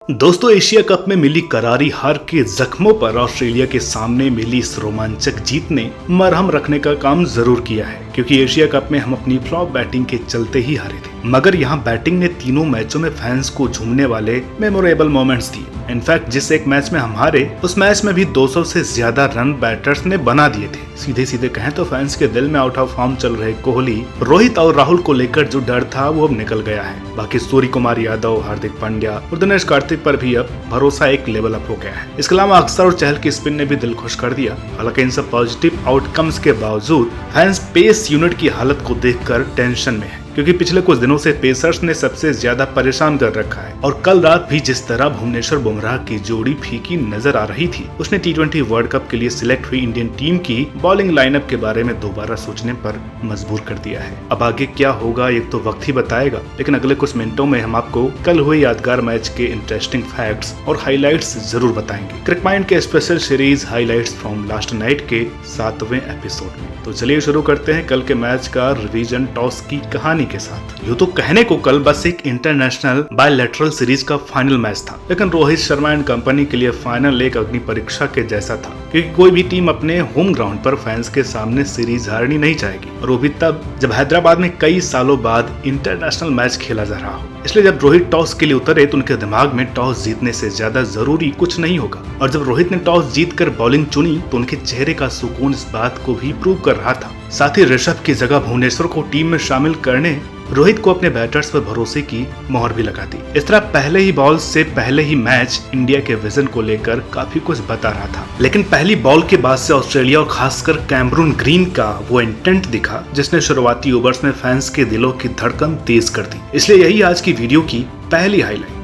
दोस्तों, Asia cup में मिली करारी हार के जख्मों पर ऑस्ट्रेलिया के सामने मिली इस रोमांचक जीत ने मरहम रखने का काम जरूर किया है, क्योंकि एशिया कप में हम अपनी फ्लॉप बैटिंग के चलते ही हारे थे। मगर यहाँ बैटिंग ने तीनों मैचों में फैंस को झूमने वाले मेमोरेबल मोमेंट्स दिए। इनफैक्ट जिस एक मैच में हम हारे, उस मैच में भी 200 से ज्यादा रन बैटर्स ने बना दिए थे। सीधे सीधे कहें तो फैंस के दिल में आउट ऑफ फॉर्म चल रहे कोहली, रोहित और राहुल को लेकर जो डर था वो अब निकल गया है। बाकी सूर्य कुमार यादव, हार्दिक पांड्या और दिनेश कार्तिक पर भी अब भरोसा एक लेवल अप हो गया है। इसके अलावा अक्सर और चहल की स्पिन ने भी दिल खुश कर दिया। हालांकि इन सब पॉजिटिव आउटकम्स के बावजूद फैंस पेस यूनिट की हालत को देखकर टेंशन में है, क्योंकि पिछले कुछ दिनों से पेसर्स ने सबसे ज्यादा परेशान कर रखा है। और कल रात भी जिस तरह भुवनेश्वर बुमराह की जोड़ी फीकी नजर आ रही थी, उसने T20 वर्ल्ड कप के लिए सिलेक्ट हुई इंडियन टीम की बॉलिंग लाइनअप के बारे में दोबारा सोचने पर मजबूर कर दिया है। अब आगे क्या होगा ये तो वक्त ही बताएगा, लेकिन अगले कुछ मिनटों में हम आपको कल हुए यादगार मैच के इंटरेस्टिंग फैक्ट्स और हाईलाइट्स जरूर बताएंगे। क्रिक माइंड के special series highlights from last night के 7वें एपिसोड में। तो चलिए शुरू करते हैं कल के मैच का रिवीजन टॉस की कहानी के साथ। यूँ तो कहने को कल बस एक इंटरनेशनल बायलैटरल सीरीज का फाइनल मैच था, लेकिन रोहित शर्मा एंड कंपनी के लिए फाइनल एक अग्नि परीक्षा के जैसा था, क्योंकि कोई भी टीम अपने होम ग्राउंड पर फैंस के सामने सीरीज हारनी नहीं चाहेगी, और वो भी तब जब हैदराबाद में कई सालों बाद इंटरनेशनल मैच खेला जा रहा हो। इसलिए जब रोहित टॉस के लिए उतरे तो उनके दिमाग में टॉस जीतने से ज्यादा जरूरी कुछ नहीं होगा। और जब रोहित ने टॉस जीतकर बॉलिंग चुनी तो उनके चेहरे का सुकून इस बात को भी प्रूव कर रहा था। साथ ही ऋषभ की जगह भुवनेश्वर को टीम में शामिल करने रोहित को अपने बैटर्स पर भरोसे की मोहर भी लगा दी। इस तरह पहले ही बॉल से पहले ही मैच इंडिया के विजन को लेकर काफी कुछ बता रहा था। लेकिन पहली बॉल के बाद से ऑस्ट्रेलिया और खासकर कैमरून ग्रीन का वो इंटेंट दिखा जिसने शुरुआती ओवर्स में फैंस के दिलों की धड़कन तेज कर दी। इसलिए यही आज की वीडियो की पहली हाईलाइट।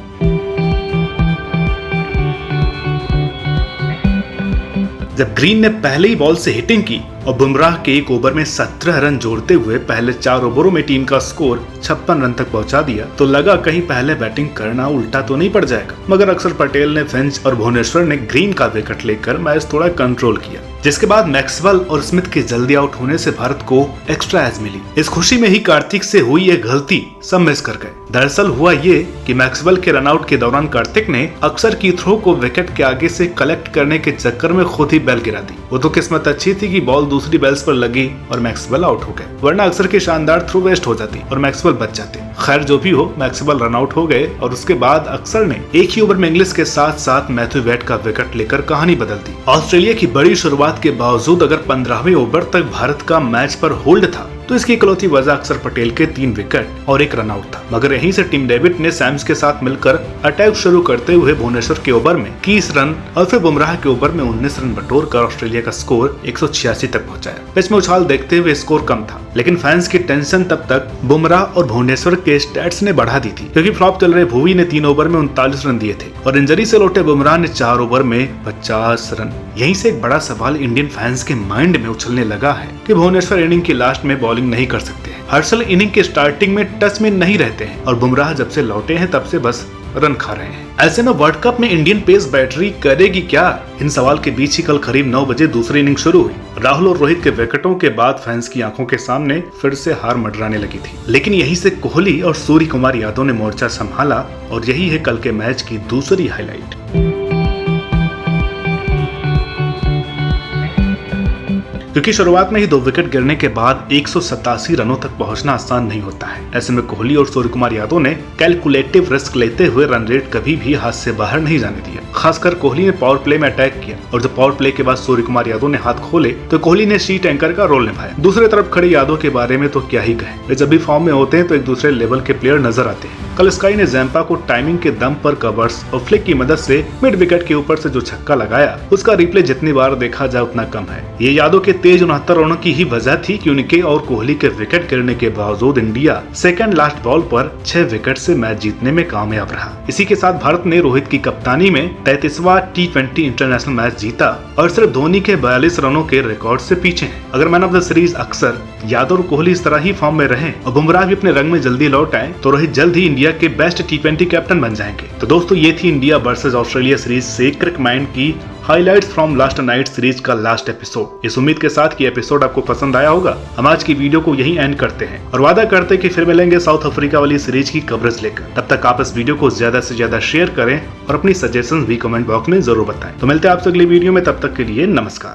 जब ग्रीन ने पहले ही बॉल से हिटिंग की और बुमराह के एक ओवर में 17 रन जोड़ते हुए पहले 4 ओवरों में टीम का स्कोर 56 रन तक पहुंचा दिया, तो लगा कहीं पहले बैटिंग करना उल्टा तो नहीं पड़ जाएगा। मगर अक्षर पटेल ने फिंच और भुवनेश्वर ने ग्रीन का विकेट लेकर मैच थोड़ा कंट्रोल किया, जिसके बाद मैक्सवेल और स्मिथ के जल्दी आउट होने से भारत को एक्स्ट्रा एज मिली। इस खुशी में ही कार्तिक से हुई एक गलती सब मिस कर गए। दरअसल हुआ ये कि मैक्सवेल के रनआउट के दौरान कार्तिक ने अक्षर की थ्रो को विकेट के आगे से कलेक्ट करने के चक्कर में खुद ही बैल गिरा दी। वो तो किस्मत अच्छी थी कि बॉल दूसरी बेल्स पर लगी और मैक्सवेल आउट हो गए, वरना अक्षर की शानदार थ्रो वेस्ट हो जाती और मैक्सवेल बच जाते। खैर जो भी हो, मैक्सवेल रन आउट हो गए और उसके बाद अक्षर ने एक ही ओवर में इंग्लिश के साथ साथ मैथ्यू वेड का विकेट लेकर कहानी बदल दी। ऑस्ट्रेलिया की बड़ी शुरुआत के बावजूद अगर 15वें ओवर तक भारत का मैच पर होल्ड था तो इसकी इकलौती वजह अक्षर पटेल के 3 विकेट और 1 रनआउट था। मगर यहीं से टीम डेविड ने सैम्स के साथ मिलकर अटैक शुरू करते हुए भुवनेश्वर के ओवर में 21 रन और फिर बुमराह के ओवर में 19 रन बटोर कर ऑस्ट्रेलिया का स्कोर 186 तक पहुंचाया। पिच में उछाल देखते हुए स्कोर कम था, लेकिन फैंस की टेंशन तब तक बुमराह और भुवनेश्वर के स्टैट्स ने बढ़ा दी थी, क्योंकि फ्लॉप चल रहे भुवी ने 3 ओवर में 39 रन दिए थे और इंजरी से लौटे बुमराह ने 4 ओवर में 50 रन। यहीं से एक बड़ा सवाल इंडियन फैंस के माइंड में उछलने लगा है कि भुवनेश्वर इनिंग की लास्ट में बॉलिंग नहीं कर सकते। हर्षल इनिंग के स्टार्टिंग में टच में नहीं रहते हैं और बुमराह जब से लौटे हैं तब से बस रन खा रहे हैं। ऐसे में वर्ल्ड कप में इंडियन पेस बैटरी करेगी क्या? इन सवाल के बीच ही कल करीब 9 बजे दूसरी इनिंग शुरू हुई। राहुल और रोहित के विकेटों के बाद फैंस की आंखों के सामने फिर से हार मंडराने लगी थी, लेकिन यहीं से कोहली और सूर्य कुमार यादव ने मोर्चा संभाला और यही है कल के मैच की दूसरी हाईलाइट। क्योंकि शुरुआत में ही 2 विकेट गिरने के बाद 187 रनों तक पहुंचना आसान नहीं होता है। ऐसे में कोहली और सूर्य कुमार यादव ने कैलकुलेटिव रिस्क लेते हुए रन रेट कभी भी हाथ से बाहर नहीं जाने दिया। खासकर कोहली ने पावर प्ले में अटैक किया और जब पावर प्ले के बाद सूर्य कुमार यादव ने हाथ खोले तो कोहली ने शीट एंकर का रोल निभाया। दूसरी तरफ खड़े यादव के बारे में तो क्या ही कहें, वे जब भी फॉर्म में होते हैं तो एक दूसरे लेवल के प्लेयर नजर आते हैं। कल स्काई ने जैम्पा को टाइमिंग के दम पर कवर्स और फ्लिक की मदद से मिड विकेट के ऊपर से जो छक्का लगाया, उसका रिप्ले जितनी बार देखा जाए उतना कम है। ये यादव के तेज 69 रनों की ही वजह थी कि उनके और कोहली के विकेट गिरने के बावजूद इंडिया सेकंड लास्ट बॉल पर 6 विकेट से मैच जीतने में कामयाब रहा। इसी के साथ भारत ने रोहित की कप्तानी में 33वां T20 इंटरनेशनल मैच जीता और सिर्फ धोनी के 42 रनों के रिकॉर्ड से पीछे है। अगर मैन ऑफ द सीरीज अक्सर यादव और कोहली इस तरह ही फॉर्म में रहें और बुमराह भी अपने रंग में जल्दी लौट आए तो रोहित जल्द ही इंडिया के बेस्ट T20 कैप्टन बन जाएंगे। तो दोस्तों ये थी इंडिया वर्सेस ऑस्ट्रेलिया सीरीज से क्रिक माइंड की highlights from last night series का लास्ट एपिसोड। इस उम्मीद के साथ कि एपिसोड आपको पसंद आया होगा, हम आज की वीडियो को यहीं एंड करते हैं और वादा करते हैं कि फिर मिलेंगे साउथ अफ्रीका वाली सीरीज की कवरेज लेकर। तब तक आप इस वीडियो को ज्यादा से ज्यादा शेयर करें और अपनी सजेशंस भी कमेंट बॉक्स में जरूर बताएं। तो मिलते हैं आपसे अगली वीडियो में, तब तक के लिए नमस्कार।